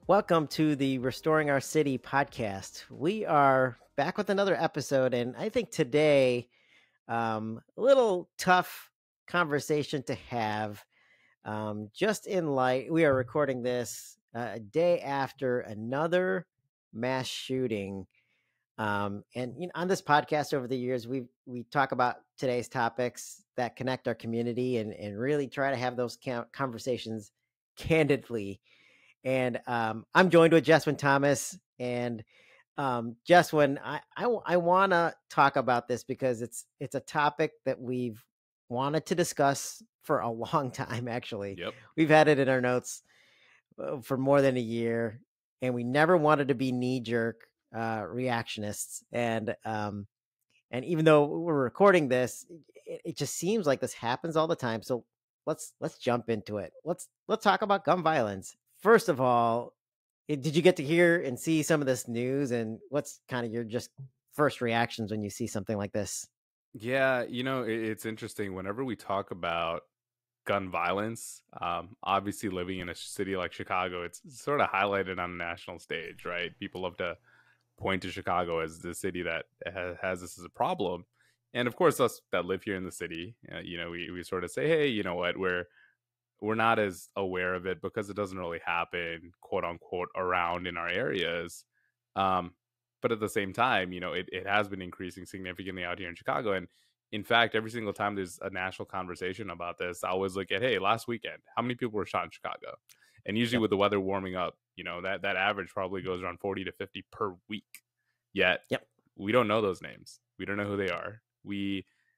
Welcome to the Restoring Our City podcast. We are back with another episode, and I think today, a little tough conversation to have. Just in light, we are recording this a day after another mass shooting. And on this podcast over the years, we talk about today's topics that connect our community and really try to have those conversations candidly. And I'm joined with Jeswin Thomas. And Jeswin, I want to talk about this because it's a topic that we've wanted to discuss for a long time. Actually, Yep. we've had it in our notes for more than a year, and we never wanted to be knee jerk reactionists. And even though we're recording this, it just seems like this happens all the time. So let's jump into it. Let's talk about gun violence. First of all, did you get to hear and see some of this news? And what's kind of your just first reactions when you see something like this? Yeah, it's interesting. Whenever we talk about gun violence, obviously living in a city like Chicago, it's sort of highlighted on a national stage, right? People love to point to Chicago as the city that has this as a problem. And of course, us that live here in the city, we sort of say, hey, you know what, we're not as aware of it because it doesn't really happen, quote unquote, around in our areas. Um, but at the same time, it has been increasing significantly out here in Chicago. And in fact, every single time there's a national conversation about this, I always look at, hey, last weekend, how many people were shot in Chicago? And usually Yep. with the weather warming up, that average probably goes around 40 to 50 per week. Yet Yep. we don't know those names. We don't know who they are.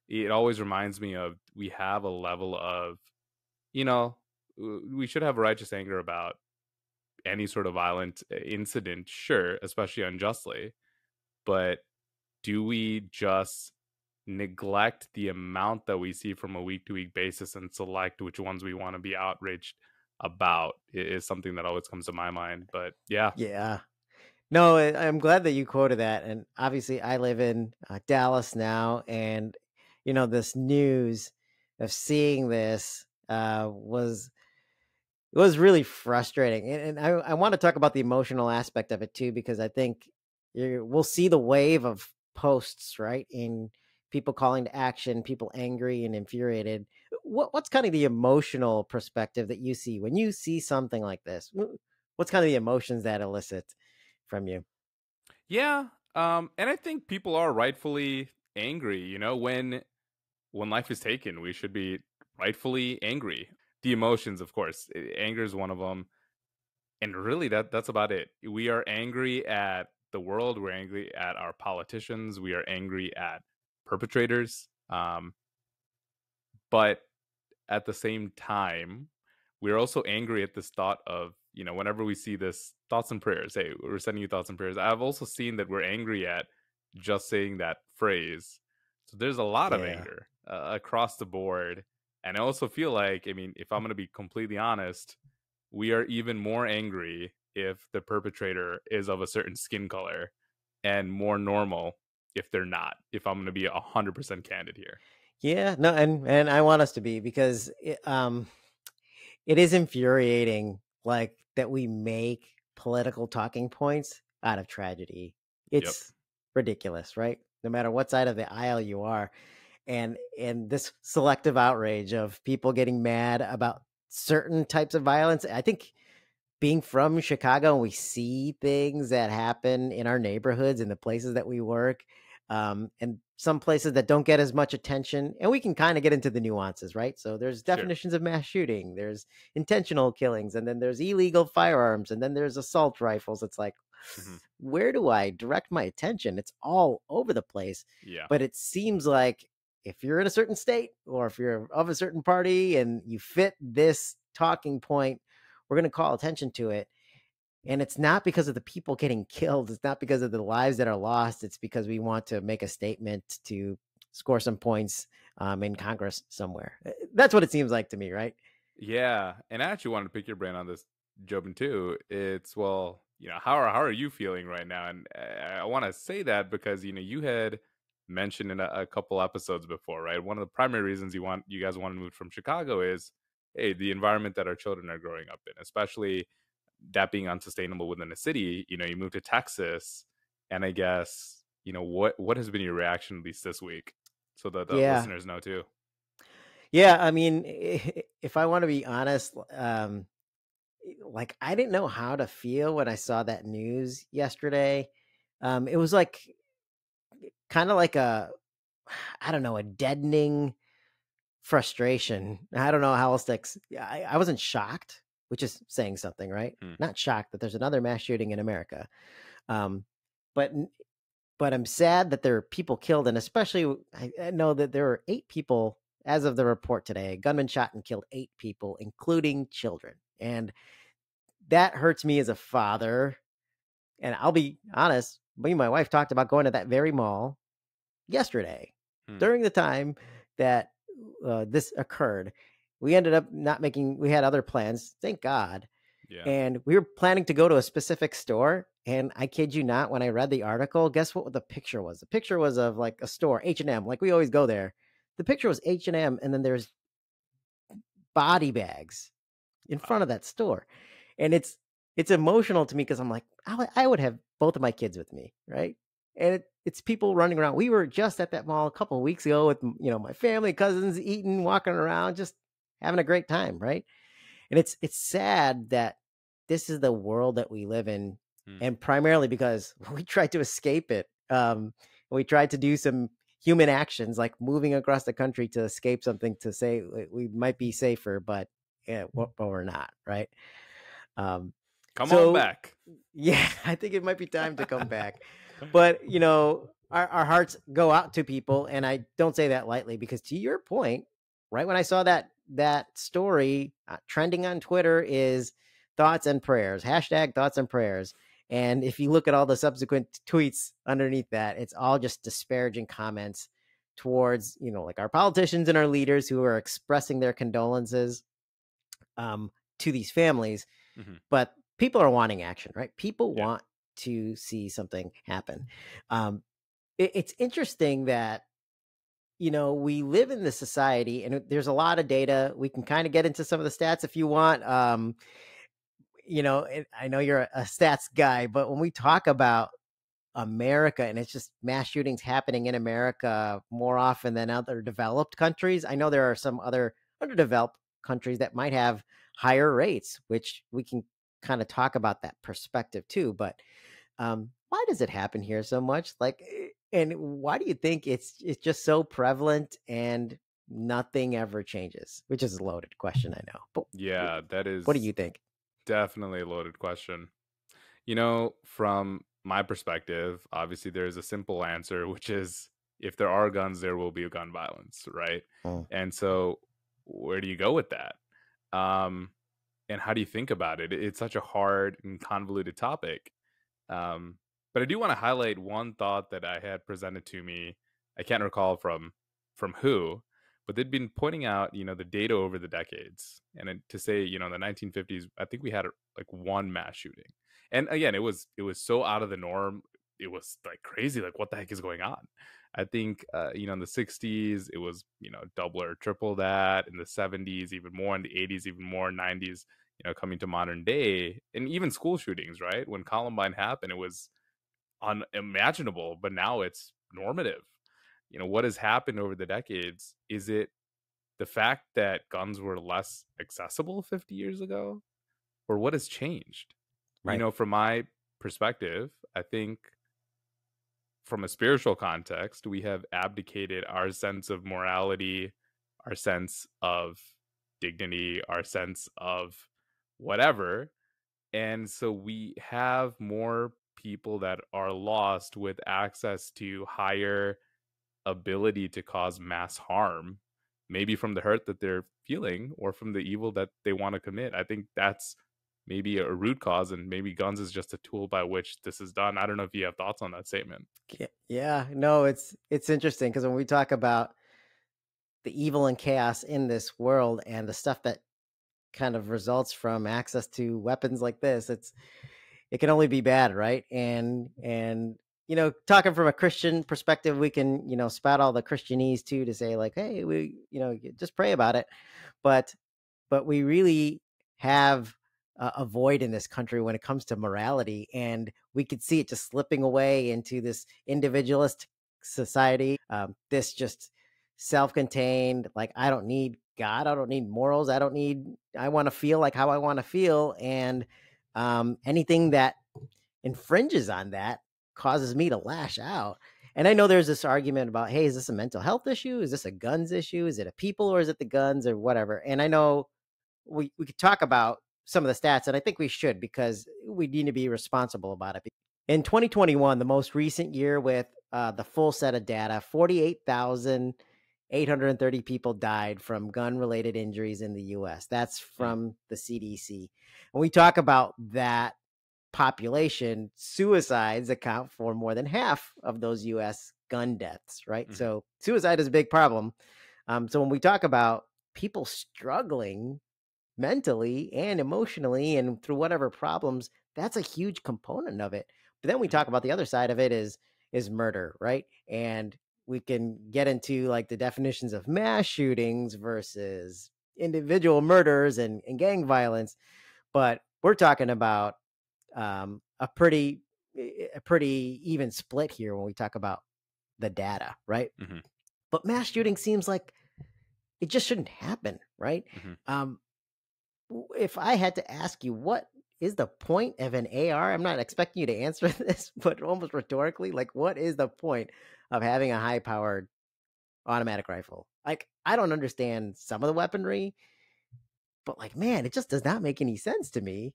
It always reminds me of, we have a level of, you know, we should have righteous anger about any sort of violent incident, sure, especially unjustly. But do we just neglect the amount that we see from a week to week basis and select which ones we want to be outraged about? Is something that always comes to my mind. But yeah. Yeah. No, I'm glad that you quoted that. And obviously, I live in Dallas now, and this news of seeing this was really frustrating. And I want to talk about the emotional aspect of it too, because I think we'll see the wave of posts, right? In people calling to action, people angry and infuriated. What's kind of the emotional perspective that you see when you see something like this? What's kind of the emotions that elicit from you? Yeah. And I think people are rightfully angry, when life is taken, we should be rightfully angry. The emotions, of course, anger is one of them. And really that's about it. We are angry at the world, we're angry at our politicians, we are angry at perpetrators. But at the same time, we're also angry at this thought of, whenever we see this thoughts and prayers, hey, we're sending you thoughts and prayers. I've also seen that we're angry at just saying that phrase. So there's a lot of Yeah. anger across the board. And I also feel like, if I'm going to be completely honest, we are even more angry if the perpetrator is of a certain skin color, and more normal if they're not, if I'm going to be 100% candid here. Yeah, no, and I want us to be because it is infuriating, like that we make political talking points out of tragedy. Yep. It's ridiculous, right? No matter what side of the aisle you are, and this selective outrage of people getting mad about certain types of violence. I think being from Chicago, we see things that happen in our neighborhoods and the places that we work, and some places that don't get as much attention. And we can kind of get into the nuances, right? So there's Sure. definitions of mass shooting, there's intentional killings, and then there's illegal firearms, and then there's assault rifles. It's like, Hmm. where do I direct my attention? It's all over the place. Yeah. But it seems like if you're in a certain state or if you're of a certain party and you fit this talking point, we're going to call attention to it. And it's not because of the people getting killed. It's not because of the lives that are lost. It's because we want to make a statement to score some points in Congress somewhere. That's what it seems like to me, right? Yeah, and I actually wanted to pick your brain on this, Jobin, too. It's, well, how are you feeling right now? And I want to say that because you had mentioned in a couple episodes before, right? One of the primary reasons you guys want to move from Chicago is, hey, the environment that our children are growing up in, especially that being unsustainable within a city, you move to Texas, and I guess, what has been your reaction at least this week, so that the Yeah. listeners know too. Yeah, I mean, if I want to be honest, like I didn't know how to feel when I saw that news yesterday. It was like kind of like a, I don't know, a deadening frustration. I don't know how else to. I wasn't shocked, which is saying something, right? Hmm. Not shocked that there's another mass shooting in America, um, but but I'm sad that there are people killed, and especially I know that there are 8 people as of the report today. A gunman shot and killed 8 people, including children, and that hurts me as a father. And I'll be honest, me and my wife talked about going to that very mall yesterday Hmm. during the time that this occurred. We ended up not making, we had other plans, thank God. Yeah. And we were planning to go to a specific store. And I kid you not, when I read the article, guess what the picture was? The picture was of like a store, H&M, like we always go there. The picture was H&M, and then there's body bags in front Wow. of that store. And it's emotional to me because I'm like, I would have both of my kids with me, right? And it's people running around. We were just at that mall a couple of weeks ago with my family, cousins, eating, walking around, just having a great time, right? And it's sad that this is the world that we live in, Hmm. and primarily because we tried to escape it. We tried to do some human actions like moving across the country to escape something, to say we might be safer, but yeah, but we're not, right? Um, Come on so back. yeah, I think it might be time to come back. But our hearts go out to people, and I don't say that lightly, because to your point, right when I saw that story trending on Twitter is thoughts and prayers, hashtag thoughts and prayers. And if you look at all the subsequent tweets underneath that, it's all just disparaging comments towards, like our politicians and our leaders who are expressing their condolences um, to these families. Hmm. But people are wanting action, right? People Yeah. want to see something happen. Um, it's interesting that we live in this society, and there's a lot of data. We can kind of get into some of the stats if you want. I know you're a stats guy, but when we talk about America, and it's just mass shootings happening in America more often than other developed countries. I know there are some other underdeveloped countries that might have higher rates, which we can kind of talk about that perspective too. But why does it happen here so much? Like, and why do you think it's just so prevalent and nothing ever changes? Which is a loaded question, I know. But Yeah, that what do is you think? definitely a loaded question. From my perspective, obviously there's a simple answer, which is if there are guns, there will be gun violence, right? Mm, And so where do you go with that? Um, and how do you think about it? It's such a hard and convoluted topic. Um, but I do want to highlight one thought that I had presented to me. I can't recall from who, but they'd been pointing out, the data over the decades, and to say, in the 1950s, I think we had like one mass shooting, and again, it was so out of the norm. It was like crazy. Like, what the heck is going on? I think, in the 60s, it was, double or triple that. In the 70s, even more. In the 80s, even more. 90s, coming to modern day, and even school shootings, right? When Columbine happened, it was unimaginable, but now it's normative. What has happened over the decades? Is it the fact that guns were less accessible 50 years ago, or what has changed? right. From my perspective, I think from a spiritual context, we have abdicated our sense of morality, our sense of dignity, our sense of whatever. And so we have more people that are lost with access to higher ability to cause mass harm, maybe from the hurt that they're feeling or from the evil that they want to commit. I think that's maybe a root cause, and maybe guns is just a tool by which this is done. I don't know if you have thoughts on that statement. Yeah, no, it's interesting because when we talk about the evil and chaos in this world and the stuff that kind of results from access to weapons like this, it can only be bad, right? And talking from a Christian perspective, we can spout all the Christianese too, to say like, hey, we just pray about it, but we really have avoid in this country when it comes to morality, and we could see it just slipping away into this individualist society. This just self-contained, like I don't need God, I don't need morals, I don't need. I want to feel like how I want to feel, and anything that infringes on that causes me to lash out. And I know there's this argument about, hey, is this a mental health issue? Is this a guns issue? Is it a people or is it the guns or whatever? And I know we could talk about some of the stats, and I think we should because we need to be responsible about it. In 2021, the most recent year with the full set of data, 48,830 people died from gun related injuries in the US. That's Mm, from the CDC. And we talk about that population, suicides account for more than half of those US gun deaths, right? mhm, So suicide is a big problem. So when we talk about people struggling mentally and emotionally and through whatever problems, that's a huge component of it. But then we mhm, talk about the other side of it is murder, right? And we can get into like the definitions of mass shootings versus individual murders and gang violence, but we're talking about a pretty even split here when we talk about the data, right? mhm, But mass shooting seems like it just shouldn't happen, right? mhm. Um, if I had to ask you, what is the point of an AR? I'm not expecting you to answer this, but almost rhetorically, like, what is the point of having a high powered automatic rifle? Like, I don't understand some of the weaponry, but like, man, it just does not make any sense to me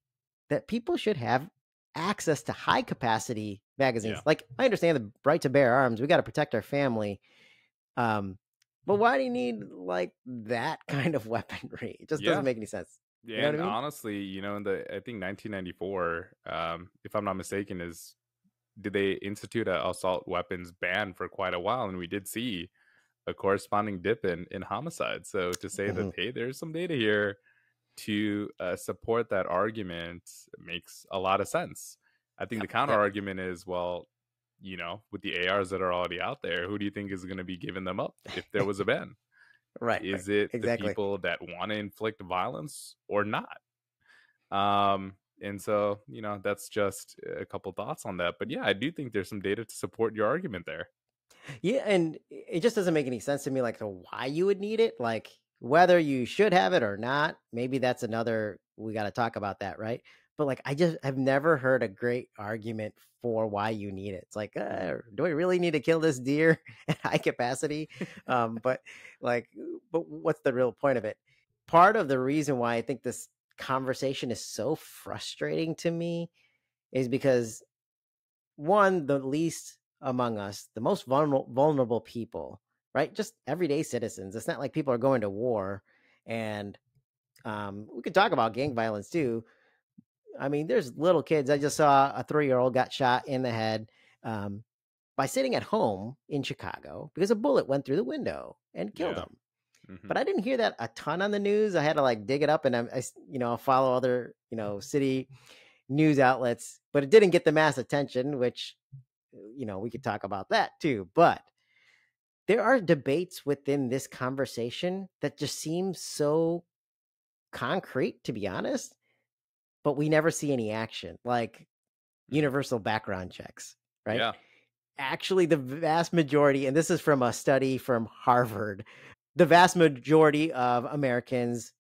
that people should have access to high capacity magazines. Yeah. Like, I understand the right to bear arms. We got to protect our family. Um, but why do you need like that kind of weaponry? It just doesn't Yeah. make any sense. You Yeah. know what And I mean? honestly, in the I think 1994, if I'm not mistaken, is did they institute a assault weapons ban for quite a while, and we did see a corresponding dip in homicide. So to say that Hmm. hey, there's some data here to support that argument makes a lot of sense. I think the Yep. counter Yep. argument is, well, with the ARs that are already out there, who do you think is going to be giving them up if there was a ban? Right. Right. Is it the Exactly. people that want to inflict violence or not? And so, that's just a couple thoughts on that. But yeah, I do think there's some data to support your argument there. Yeah, and it just doesn't make any sense to me, like, to why you would need it, like, whether you should have it or not, maybe that's another we gotta talk about that, right? But, like, I've never heard a great argument for why you need it. It's like, Mhm. do we really need to kill this deer at high capacity? But, like, but what's the real point of it? Part of the reason why I think this conversation is so frustrating to me is because one, the least among us, the most vulnerable people, right? Just everyday citizens. It's not like people are going to war. And we could talk about gang violence too. I mean, there's little kids. I just saw a 3-year old got shot in the head um, by sitting at home in Chicago because a bullet went through the window and killed Yeah. him. Hmm. But I didn't hear that a ton on the news. I had to like dig it up, and I follow other city news outlets, but it didn't get the mass attention, which we could talk about that too. But there are debates within this conversation that just seem so concrete, to be honest, but we never see any action, like Hmm. universal background checks, right? Yeah. Actually, the vast majority, and this is from a study from Harvard, the vast majority of Americans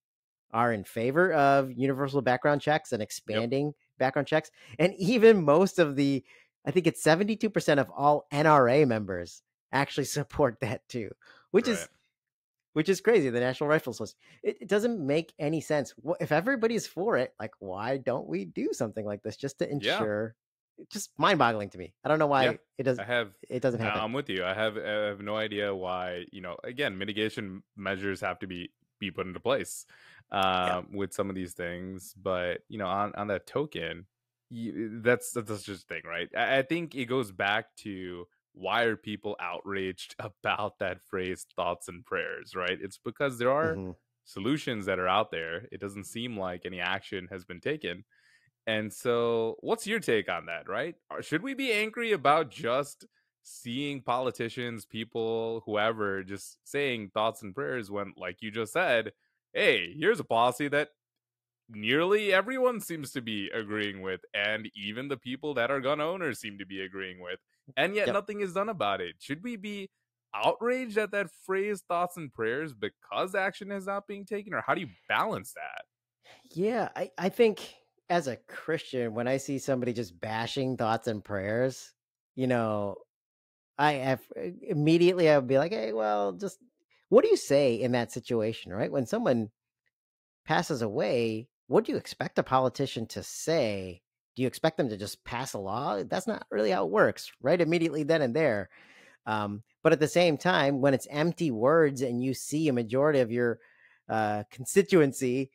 are in favor of universal background checks and Yep. expanding background checks. And even most of I think it's 72% of all NRA members actually support that too, which Right. is which is crazy. The National Rifle Association. It doesn't make any sense. If everybody's for it, like why don't we do something like this just to Yeah. ensure? It's just mind-boggling to me. I don't know Yeah. why I have it doesn't happen. I'm with you. I have no idea why, again, mitigation measures have to be put into place Yeah. with some of these things, but on that token, that's just the thing, right? I think it goes back to why are people outraged about that phrase thoughts and prayers, right? It's because there are Hmm. solutions that are out there. It doesn't seem like any action has been taken, and so, what's your take on that, right? Should we be angry about just seeing politicians, people, whoever, just saying thoughts and prayers when, like you just said, hey, here's a policy that nearly everyone seems to be agreeing with, and even the people that are gun owners seem to be agreeing with, and yet Yep. nothing is done about it. Should we be outraged at that phrase thoughts and prayers because action is not being taken, or how do you balance that? Yeah, I think as a Christian, when I see somebody just bashing thoughts and prayers, you know, I have immediately I would be like, hey, well, just what do you say in that situation, right? When someone passes away, what do you expect a politician to say? Do you expect them to just pass a law? That's not really how it works, right? Immediately then and there. But at the same time, when it's empty words and you see a majority of your constituency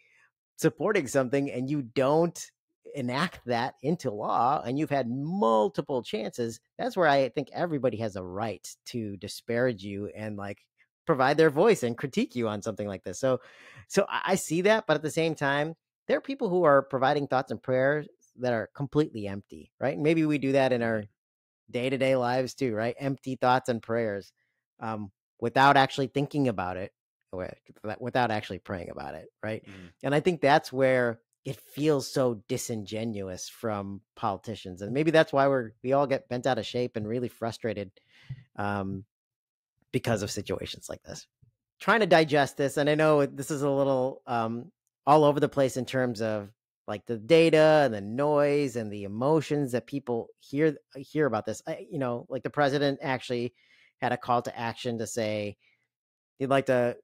supporting something and you don't enact that into law and you've had multiple chances, that's where I think everybody has a right to disparage you and like provide their voice and critique you on something like this. So I see that, but at the same time, there are people who are providing thoughts and prayers that are completely empty, right? And maybe we do that in our Mhm, day-to-day lives too, right? Empty thoughts and prayers, um, without actually thinking about it, or without actually praying about it, right? mhm, And I think that's where it feels so disingenuous from politicians, and maybe that's why we all get bent out of shape and really frustrated, um, because of situations like this. Trying to digest this, and I know this is a little all over the place in terms of like the data and the noise and the emotions that people hear about this. Like the president actually had a call to action to say he'd like to,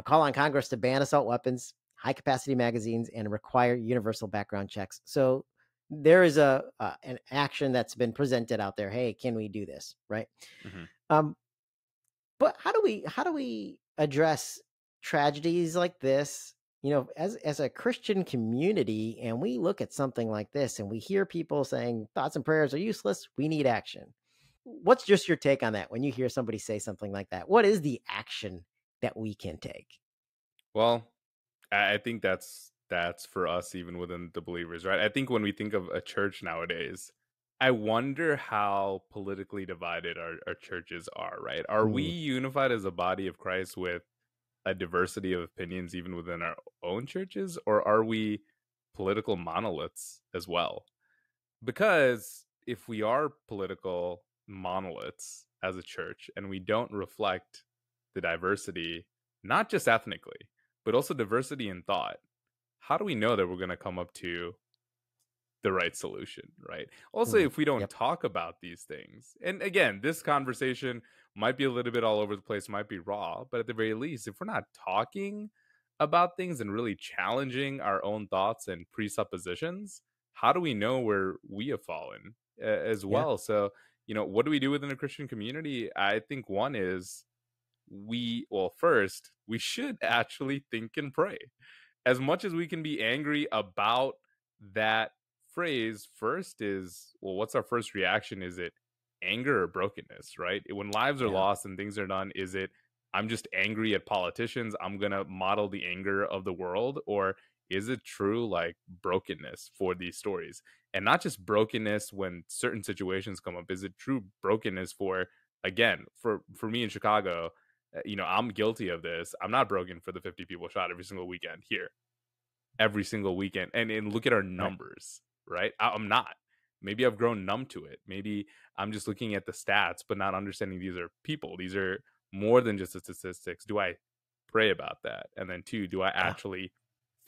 call on Congress to ban assault weapons, high capacity magazines, and require universal background checks. So there is a an action that's been presented out there. Hey, can we do this? Right. mhm. Um, but how do we address tragedies like this, as a Christian community, and we look at something like this and we hear people saying thoughts and prayers are useless, we need action. What's just your take on that when you hear somebody say something like that? What is the action that we can take? Well, I think that's for us even within the believers, right? I think when we think of a church nowadays, I wonder how politically divided our churches are, right? Are we Mm, unified as a body of Christ with a diversity of opinions even within our own churches, or are we political monoliths as well? Because if we are political monoliths as a church and we don't reflect the diversity, not just ethnically, but also diversity in thought, how do we know that we're going to come up to the right solution, right? Also, mm, if we don't yep. talk about these things, and again, this conversation might be a little bit all over the place, might be raw, but at the very least, if we're not talking about things and really challenging our own thoughts and presuppositions, how do we know where we have fallen as Yeah. well? So, what do we do within a Christian community? I think one is well, first, we should actually think and pray as much as we can be angry about that phrase. First is, well, what's our first reaction? Is it anger or brokenness, right? When lives are Yeah. lost and things are done, is it I'm just angry at politicians, I'm going to model the anger of the world? Or is it true like brokenness for these stories? And not just brokenness when certain situations come up, is it true brokenness for, again, for me in Chicago, I'm guilty of this. I'm not broken for the 50 people shot every single weekend here, every single weekend. And look at our Right. numbers, right? I'm not. Maybe I've grown numb to it. Maybe I'm just looking at the stats, but not understanding these are people. These are more than just the statistics. Do I pray about that? And then two, do I Yeah. actually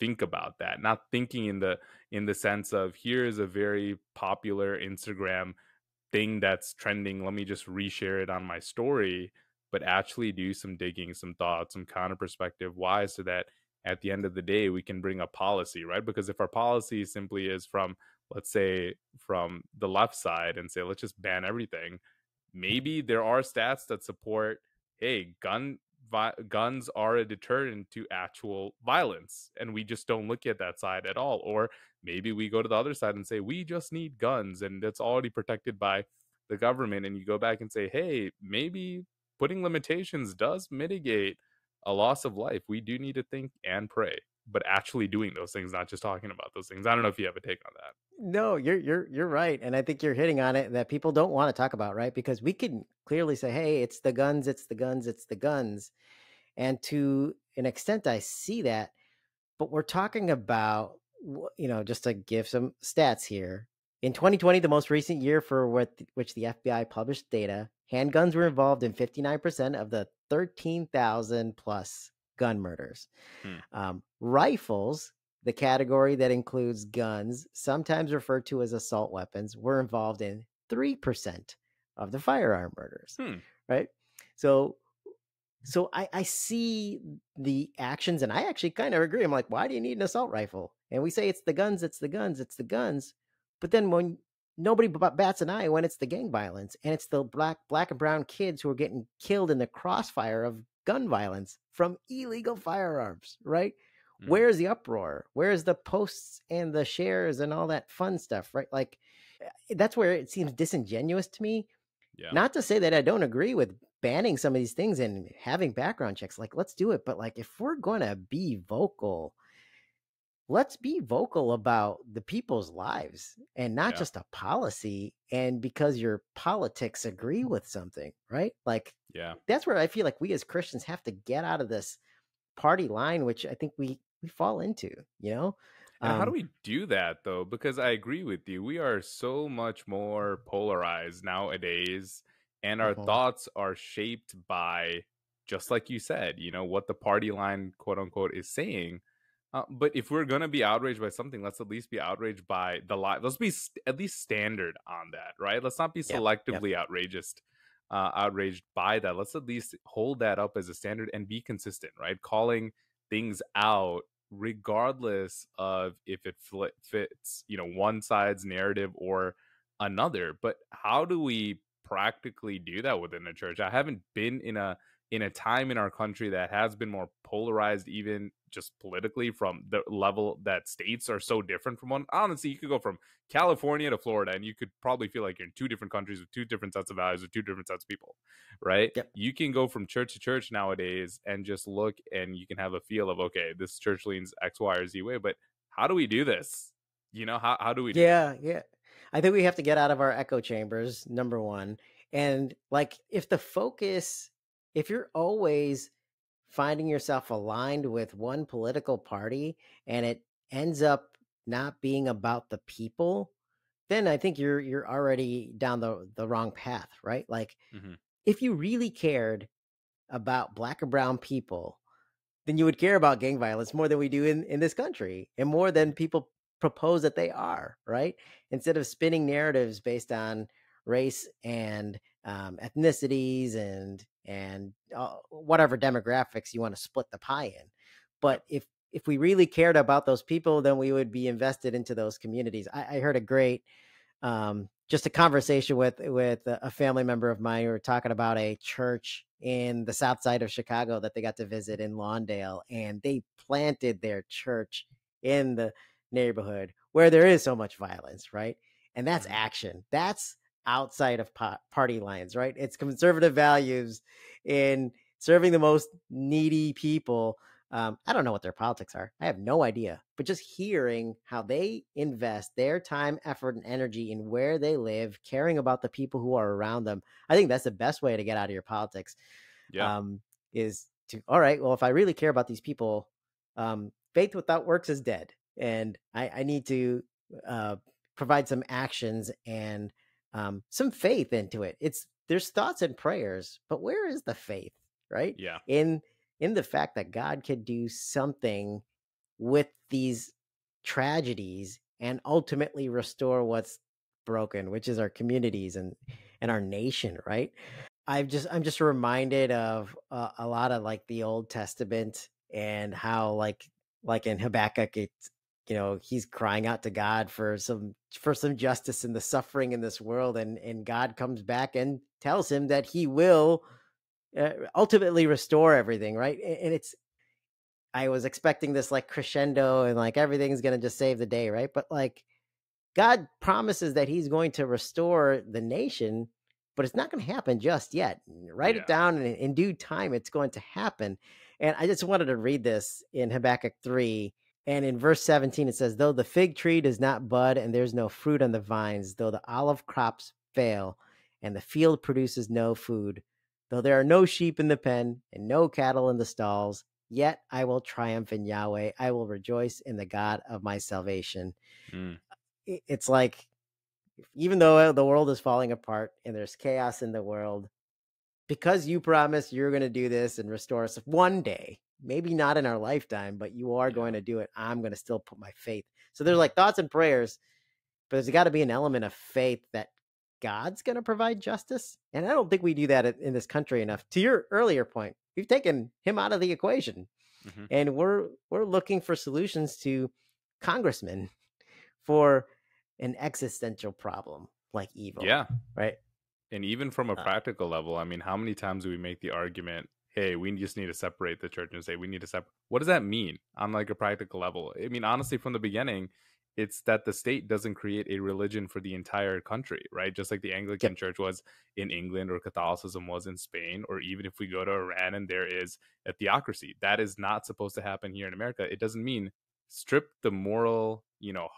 think about that? Not thinking in the sense of here is a very popular Instagram thing that's trending. Let me just reshare it on my story, but actually do some digging, some thoughts, some counter perspective. Why? So that at the end of the day, we can bring a policy, right? Because if our policy simply is from, let's say, from the left side and say, let's just ban everything, maybe there are stats that support, hey, guns are a deterrent to actual violence, and we just don't look at that side at all. Or maybe we go to the other side and say we just need guns and that's already protected by the government, and you go back and say, hey, maybe putting limitations does mitigate a loss of life. We do need to think and pray, but actually doing those things, not just talking about those things. I don't know if you have a take on that. No, you're right, and I think you're hitting on it that people don't want to talk about, right? Because we can clearly say, "Hey, it's the guns, it's the guns, it's the guns," and to an extent, I see that. but we're talking about, just to give some stats here. In 2020, the most recent year for which the FBI published data, handguns were involved in 59% of the 13,000 plus gun murders. Hmm. Rifles, the category that includes guns, sometimes referred to as assault weapons, were involved in 3% of the firearm murders, Hmm. right? So I see the actions and I actually kind of agree. I'm like, why do you need an assault rifle? And we say it's the guns, it's the guns, it's the guns. But then when nobody bats an eye when it's the gang violence and it's the black and brown kids who are getting killed in the crossfire of gun violence from illegal firearms, right? Hmm. Where's the uproar? Where's the posts and the shares and all that fun stuff, right? Like that's where it seems disingenuous to me. Yeah. Not to say that I don't agree with banning some of these things and having background checks. Like, let's do it. But like, if we're going to be vocal, let's be vocal about the people's lives and not Yeah. just a policy. And because your politics agree with something, right? Like, Yeah. that's where I feel like we as Christians have to get out of this party line, which I think we fall into, you know? And how do Um, we do that though? Because I agree with you. We are so much more polarized nowadays, and our mhm. thoughts are shaped by, just like you said, what the party line, quote unquote, is saying. But if we're gonna be outraged by something, let's at least be outraged by the lie. Let's be at least standard on that, right? Let's not be Yep. Yep. selectively outraged by that. Let's at least hold that up as a standard and be consistent, right? Calling things out regardless of if it fits, one side's narrative or another. But how do we practically do that within a church? I haven't been in a time in our country that has been more polarized, even just politically, from the level that states are so different from one. Honestly, you could go from California to Florida and you could probably feel like you're in two different countries with two different sets of values with two different sets of people, right? Yep. You can go from church to church nowadays and just look and you can have a feel of, okay, this church leans X, Y, or Z way, but how do we do this? How do we do that? Yeah, yeah. I think we have to get out of our echo chambers, number one. And like, if you're always finding yourself aligned with one political party and it ends up not being about the people, then I think you're already down the wrong path, right? Like, Hmm. if you really cared about black or brown people, then you would care about gang violence more than we do in this country and more than people propose that they are, right? Instead of spinning narratives based on race and ethnicities and whatever demographics you want to split the pie in. Yep. But if we really cared about those people, then we would be invested into those communities. I heard a great just a conversation with a family member of mine. We were talking about a church in the south side of Chicago that they got to visit in Lawndale, and they planted their church in the neighborhood where there is so much violence, right? And that's Hmm. action. That's outside of party lines, right? It's conservative values in serving the most needy people. I don't know what their politics are. I have no idea. But just hearing how they invest their time, effort, and energy in where they live, caring about the people who are around them, I think that's the best way to get out of your politics. Yeah. Um, is to, all right, well, if I really care about these people, faith without works is dead. And I need to uh, provide some actions and some faith into it. There's thoughts and prayers, but where is the faith, right? Yeah. In in the fact that God could do something with these tragedies and ultimately restore what's broken, which is our communities and our nation, right? I'm just reminded of a lot of like the Old Testament and how like in Habakkuk, it's he's crying out to God for some justice in the suffering in this world, and God comes back and tells him that He will ultimately restore everything, right? And it's I was expecting this like crescendo and like everything's gonna just save the day, right? But like God promises that he's going to restore the nation, but it's not going to happen just yet. Write it Yeah. down, and in due time, it's going to happen. And I just wanted to read this in Habakkuk 3. And in verse 17, it says, though the fig tree does not bud and there's no fruit on the vines, though the olive crops fail and the field produces no food, though there are no sheep in the pen and no cattle in the stalls, Yet I will triumph in Yahweh. I will rejoice in the God of my salvation. Mm, It's like, even though the world is falling apart and there's chaos in the world, because you promised you're going to do this and restore us one day, maybe not in our lifetime, but you are going yeah. to do it. I'm going to still put my faith. So there's like thoughts and prayers, but there's got to be an element of faith that God's going to provide justice. And I don't think we do that in this country enough. To your earlier point, we've taken him out of the equation, Hmm. and we're looking for solutions to congressmen for an existential problem like evil, Yeah. right? And even from a Uh, practical level, I mean, how many times do we make the argument, hey, we just need to separate the church and state? We need to separate. What does that mean on like a practical level? I mean, honestly, from the beginning, it's that the state doesn't create a religion for the entire country, right? Just like the Anglican yep, Church was in England or Catholicism was in Spain, or even if we go to Iran and there is a theocracy, that is not supposed to happen here in America. It doesn't mean strip the moral,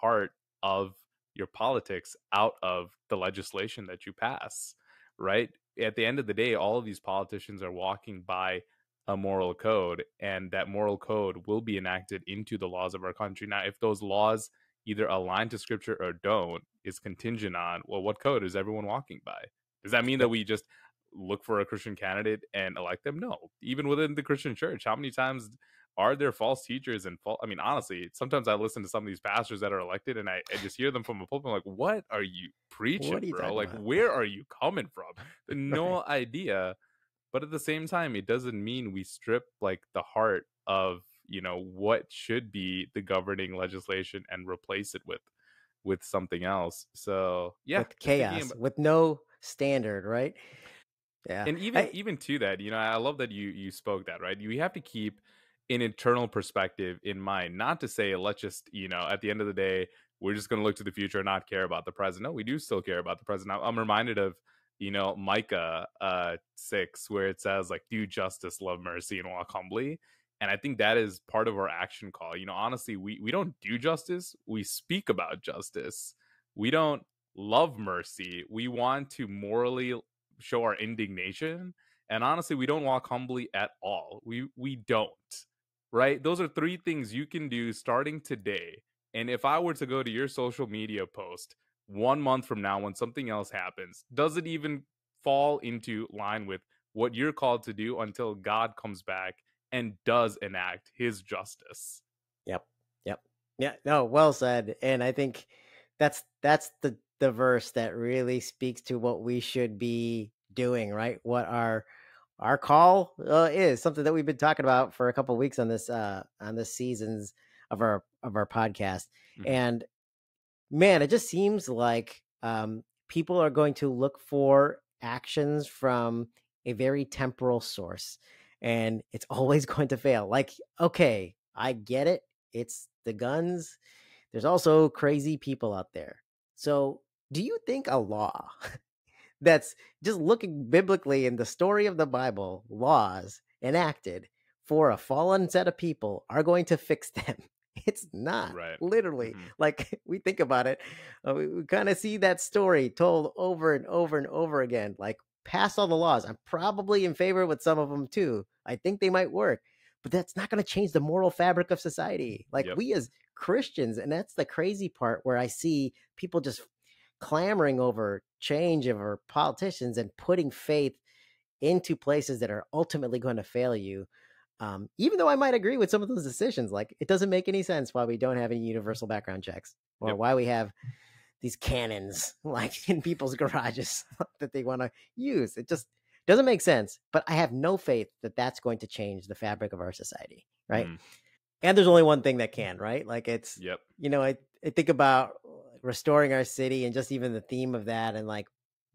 heart of your politics out of the legislation that you pass, right? At the end of the day, all of these politicians are walking by a moral code, and that moral code will be enacted into the laws of our country. Now, if those laws either align to scripture or don't, is contingent on, well, what code is everyone walking by? Does that mean that yep. we just look for a Christian candidate and elect them? No. Even within the Christian church, how many times are there false teachers and I mean, honestly, sometimes I listen to some of these pastors that are elected and I just hear them from a pulpit. I'm like, what are you What preaching, are you bro? talking Like, about? where are you coming from? Right. No idea. But at the same time, it doesn't mean we strip like the heart of, what should be the governing legislation and replace it with something else. So yeah, With just thinking chaos, with no standard, right? Yeah. and even I even to that, I love that you spoke that, right? You have to keep an internal perspective in mind, not to say let's just, at the end of the day, we're just going to look to the future and not care about the present. No, we do still care about the present. I'm reminded of, Micah 6, where it says like, do justice, love mercy, and walk humbly. And I think that is part of our action call. Honestly, we don't do justice, we speak about justice. We don't love mercy, we want to morally show our indignation, and honestly, we don't walk humbly at all. We don't, right? Those are three things you can do starting today. And if I were to go to your social media post 1 month from now when something else happens, does it even fall into line with what you're called to do until God comes back and does enact his justice? Yep. Yep. Yeah, no, well said. And I think that's the verse that really speaks to what we should be doing, right? What our call is, something that we've been talking about for a couple of weeks on this seasons of our podcast. Hmm. And man, it just seems like people are going to look for actions from a very temporal source, and it's always going to fail. Like, okay, I get it. It's the guns. There's also crazy people out there. So, do you think a law that's just looking biblically in the story of the Bible, laws enacted for a fallen set of people are going to fix them? It's not Right. literally Hmm. like we think about it. We kind of see that story told over and over and over again. Like, pass all the laws. I'm probably in favor with some of them too. I think they might work, but that's not going to change the moral fabric of society. Like, Yep. we as Christians, and that's the crazy part where I see people just clamoring over change of our politicians and putting faith into places that are ultimately going to fail you. Even though I might agree with some of those decisions, like, it doesn't make any sense why we don't have any universal background checks, or Yep. why we have these cannons like in people's garages that they want to use. It just doesn't make sense. But I have no faith that that's going to change the fabric of our society, right? Mm. And there's only one thing that can, right? Like, it's, Yep. I think about restoring our city and just even the theme of that. And like,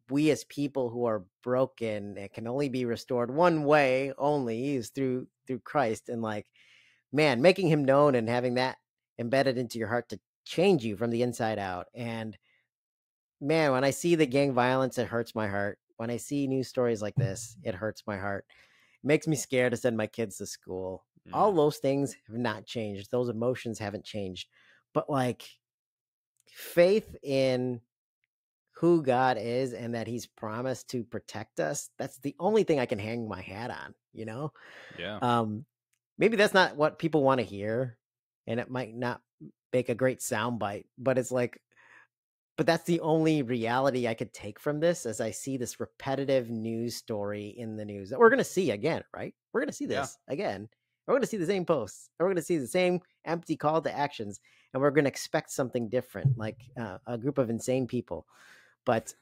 we as people who are broken, it can only be restored one way only, is through Christ. And like, man, making him known and having that embedded into your heart to change you from the inside out. And man, when I see the gang violence, it hurts my heart. When I see news stories like this, it hurts my heart. It makes me scared to send my kids to school. All Mm. those things have not changed. Those emotions haven't changed. But like, faith in who God is and that he's promised to protect us, that's the only thing I can hang my hat on, you know? Yeah. Um, maybe that's not what people want to hear, and it might not make a great soundbite, but it's like, but that's the only reality I could take from this as I see this repetitive news story in the news that we're going to see again, right? We're going to see Yeah. this again. We're going to see the same posts. We're going to see the same empty call to actions, and we're going to expect something different, like a group of insane people. But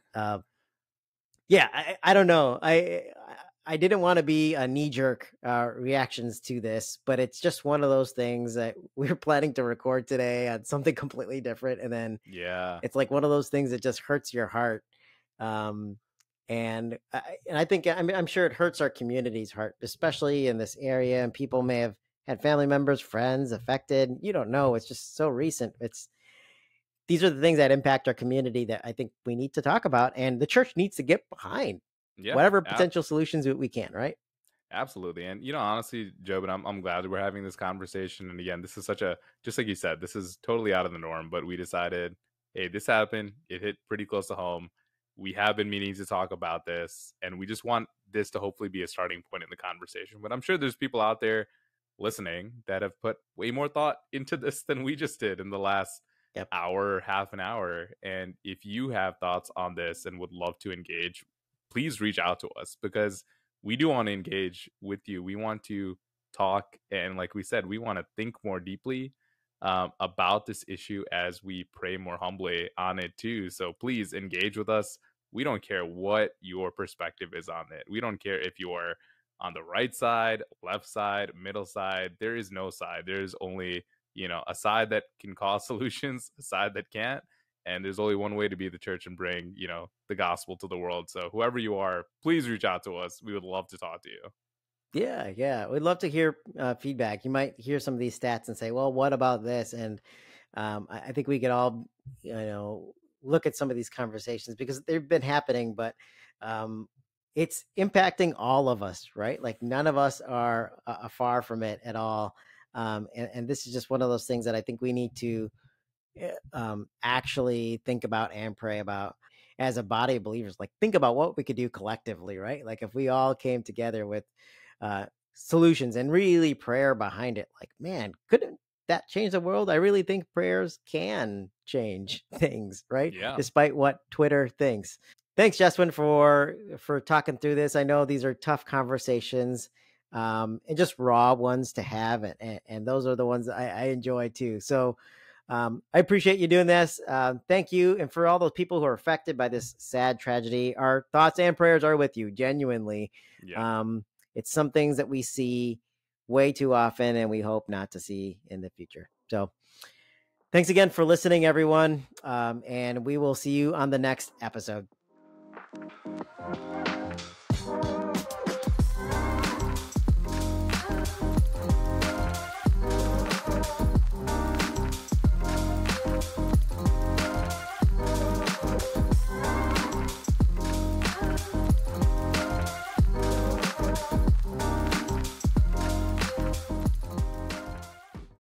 yeah, I don't know. I didn't want to be a knee jerk reactions to this, but it's just one of those things that we were planning to record today on something completely different, and then Yeah. it's like one of those things that just hurts your heart. Um, and I think, I mean, I'm sure it hurts our community's heart, especially in this area. And people may have had family members, friends affected. You don't know. It's just so recent. It's These are the things that impact our community that I think we need to talk about, and the church needs to get behind Yeah. whatever potential solutions we can. Right? Absolutely. And honestly, Joe, but I'm glad that we're having this conversation. And again, this is such a, just like you said, this is totally out of the norm, but we decided, hey, this happened. It hit pretty close to home. We have been meaning to talk about this, and we just want this to hopefully be a starting point in the conversation. But I'm sure there's people out there listening that have put way more thought into this than we just did in the last Yep. hour, half an hour. And if you have thoughts on this and would love to engage, please reach out to us, because we do want to engage with you. We want to talk. And like we said, we want to think more deeply about this issue as we pray more humbly on it too. So please engage with us. We don't care what your perspective is on it. We don't care if you are on the right side, left side, middle side. There is no side. There's only, a side that can cause solutions, a side that can't. And there's only one way to be the church and bring, the gospel to the world. So whoever you are, please reach out to us. We would love to talk to you. Yeah, yeah. We'd love to hear feedback. You might hear some of these stats and say, "Well, what about this?" And I think we could all, look at some of these conversations because they've been happening, but um, it's impacting all of us, right? Like none of us are far from it at all. And this is just one of those things that I think we need to actually think about and pray about as a body of believers. Like think about what we could do collectively, right? Like if we all came together with uh, solutions and really prayer behind it, like man, couldn't that change the world? I really think prayers can change things, right? Yeah. Despite what Twitter thinks. Thanks, Jeswin, for talking through this. I know these are tough conversations, and just raw ones to have, and those are the ones I enjoy too. So I appreciate you doing this. Thank you. And for all those people who are affected by this sad tragedy, our thoughts and prayers are with you, genuinely. Yeah. Um, it's some things that we see way too often and we hope not to see in the future. So thanks again for listening, everyone. And we will see you on the next episode.